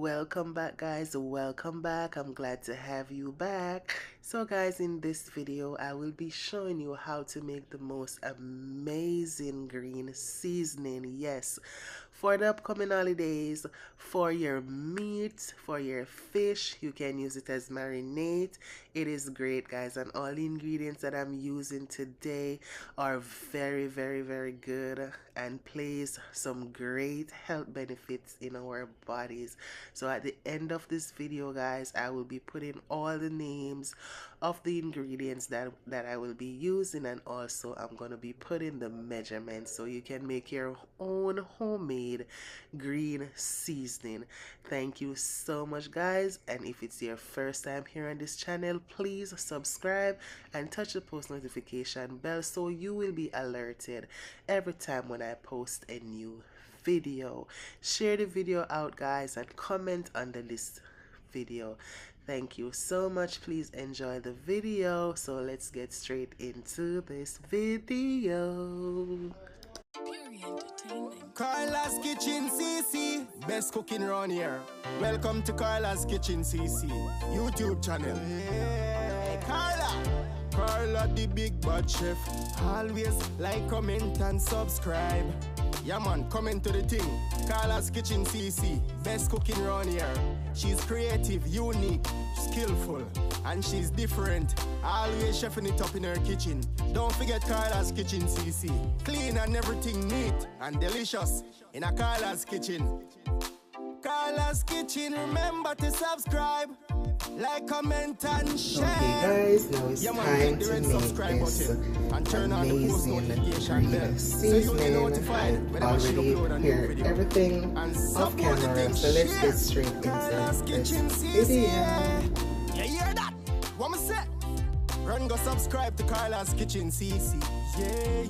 welcome back guys, welcome back. I'm glad to have you back. So guys, in this video I will be showing you how to make the most amazing green seasoning, yes, for the upcoming holidays, for your meat, for your fish. You can use it as marinade. It is great guys, and all the ingredients that I'm using today are very good and plays some great health benefits in our bodies. So at the end of this video guys, I will be putting all the names of the ingredients that I will be using, and also I'm going to be putting the measurements so you can make your own homemade green seasoning. Thank you so much guys, and if it's your first time here on this channel, please subscribe and touch the post notification bell so you will be alerted every time when I post a new video. Share the video out guys and comment under this video. Thank you so much. Please enjoy the video. So let's get straight into this video. Carla's Kitchen CC, best cooking around here. Welcome to Carla's Kitchen CC YouTube channel. Hey, Carla the big bad chef. Always like, comment and subscribe. Yeah man, comment to the thing. Carla's Kitchen CC, best cooking around here. She's creative, unique, skillful, and she's different. Always chefing it up in her kitchen. Don't forget Carla's Kitchen CC. Clean and everything neat and delicious in a Carla's Kitchen. Carla's Kitchen, remember to subscribe, like, comment and share. Okay guys, now it's time to make this amazing green seasoning. I already prepared everything off camera, so let's get straight into this video. You hear that? What me say? Run go subscribe to Carla's Kitchen CC. Yeah.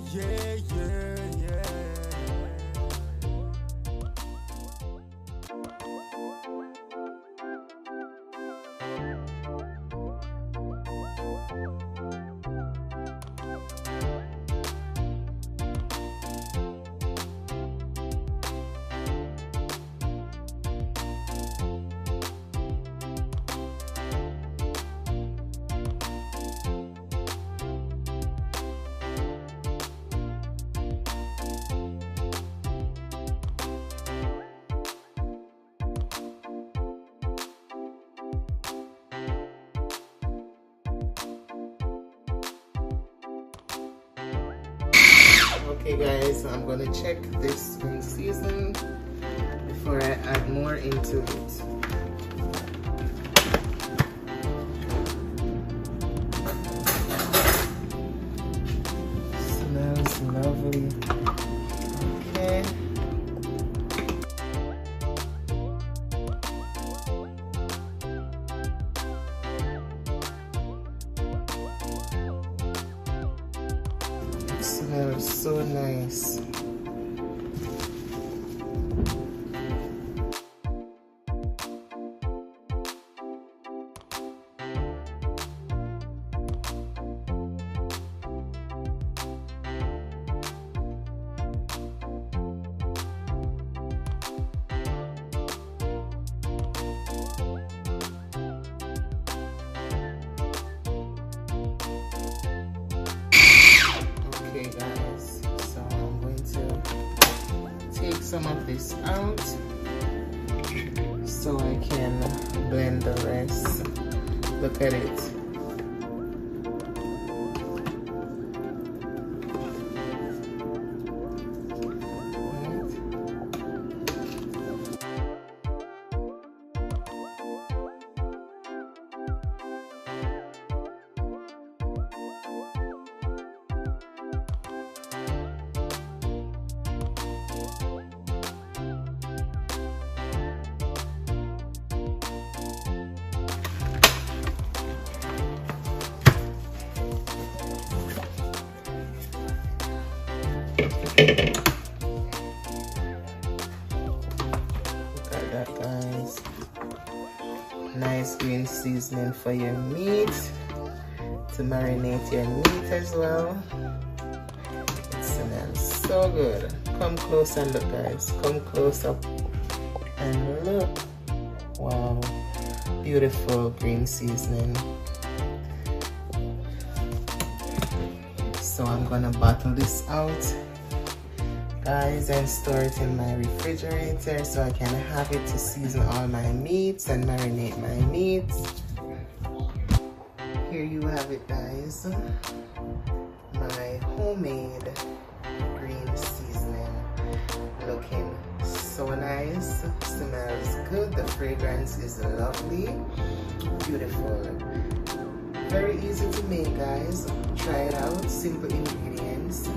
Okay guys, so I'm going to check this green season before I add more into it. Smells lovely. Okay. Smells so nice. Okay guys, so I'm going to take some of this out so I can blend the rest. Look at it. Look at that guys, nice green seasoning for your meat, to marinate your meat as well. It smells so good. Come close and look guys, come close up and look. beautiful green seasoning. So I'm gonna bottle this out, guys, and store it in my refrigerator so I can have it to season all my meats and marinate my meats. Here you have it, guys, my homemade green seasoning, looking so nice, smells good, the fragrance is lovely, beautiful. Very easy to make, guys. Try it out, simple ingredients,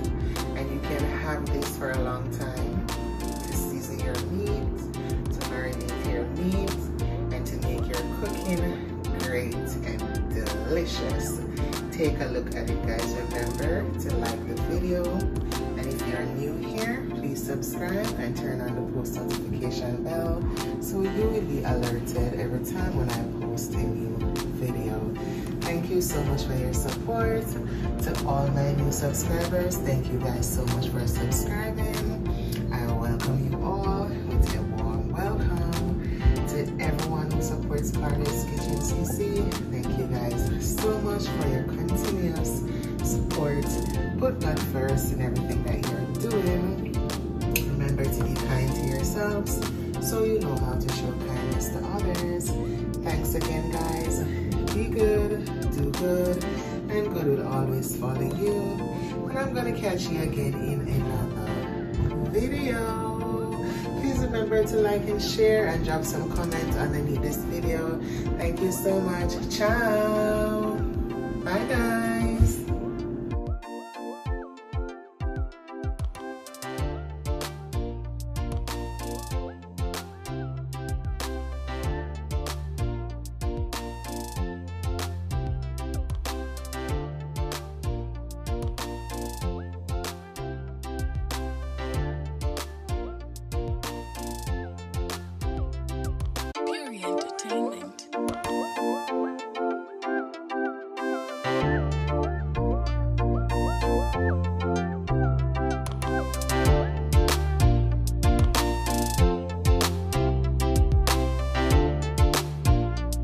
and you can have this for a long time to season your meat, to marinate your meat, and to make your cooking great and delicious. Take a look at it, guys. Remember to like the video, and if you're new here, please subscribe and turn on the post notification bell so you will be alerted every time when I post a new video. Thank you so much for your support. To all my new subscribers, thank you guys so much for subscribing. I welcome you all with a warm welcome. To everyone who supports Deddy'sKitchen CC, thank you guys so much for your continuous support. Put God first in everything that you're doing. Remember to be kind to yourselves so you know how to show kindness to others. Thanks again, guys. Be good, do good, and good will always follow you. And I'm gonna catch you again in another video. Please remember to like and share and drop some comments underneath this video. Thank you so much. Ciao. Bye, guys.